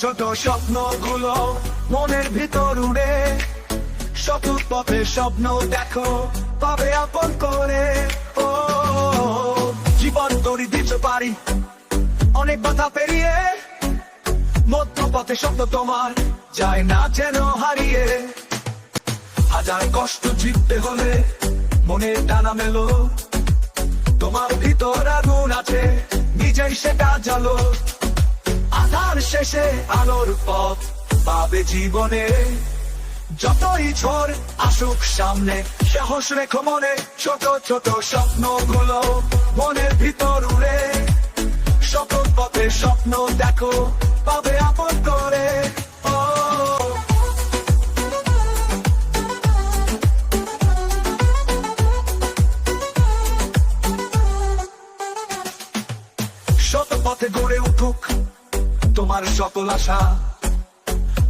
ছোট স্বপ্নগুলো মনের ভিতর উড়ে, সঠিক পথে স্বপ্ন দেখো পাবে আপন করে। ও জীবন তরি দিতে পারি অনেক বাধা পেরিয়ে, মধ্য পথে স্বপ্ন তোমার যায় না যেন হারিয়ে। হাজার কষ্ট জিততে হলে মনে টানা মেলো, তোমার ভিতর আগুন আছে নিজেই সেটা জ্বালো। আধার শেষে আলোর পথ পাবে জীবনে, যতই ঝড় আসুক সামনে সাহস রেখো মনে। ছোট ছোট স্বপ্নগুলো মনের ভিতর উড়ে, সফল পথে স্বপ্ন দেখো পাবে আপন করে। শত পথে গড়ে উঠুক তোমার সকল আশা,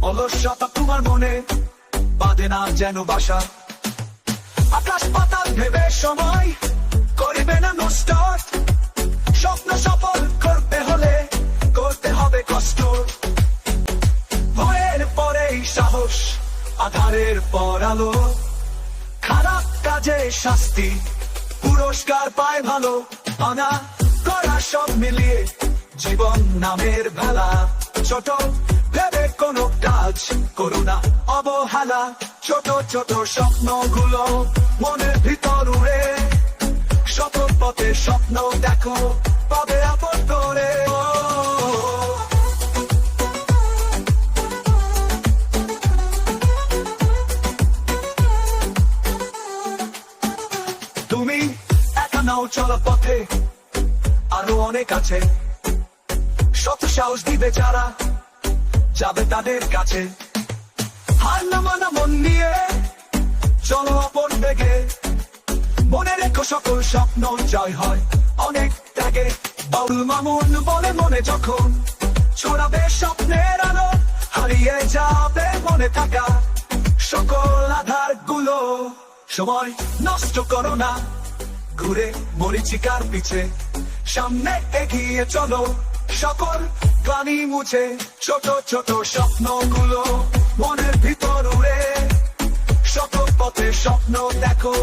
অলসতা তোমার মনে বাঁধে না যেন বাসা। আকাশ পাতাল ভেবে সময় করিবে না নষ্ট, স্বপ্ন সফল করতে হলে করতে হবে কষ্ট। ভয়ের পরেই সাহস, আধারের পর আলো, খারাপ কাজে শাস্তি, পুরস্কার পায় ভালো। আনা করা সব মিলিয়ে জীবন নামের ভেলা, ছোট ভেবে কোনো কাজ করো না অবহেলা। ছোট ছোট স্বপ্নগুলো মনের ভিতর উড়ে, সফল পথে স্বপ্ন দেখো পাবে আপন করে। তুমি একা নাও চলা পথে, আরো অনেক আছে। শত সাহস দিবে যারা যাবে তাদের কাছে। হার না মানা মন নিয়ে চলো আপন বেগে, মনে রেখো সকল স্বপ্ন জয় হয় অনেক ত্যাগে। বাউল মামুন বলে মনে যখন ছড়াবে স্বপ্নের আলো, হারিয়ে যাবে মনে থাকা সকল আধার গুলো। সময় নষ্ট করো না ঘুরে মরিচিকার পিছে, সামনে এগিয়ে চলো সকল ক্লানি মুছে। ছোট ছোট স্বপ্নগুলো মনের ভিতর উড়ে, সকল পথে স্বপ্ন দেখো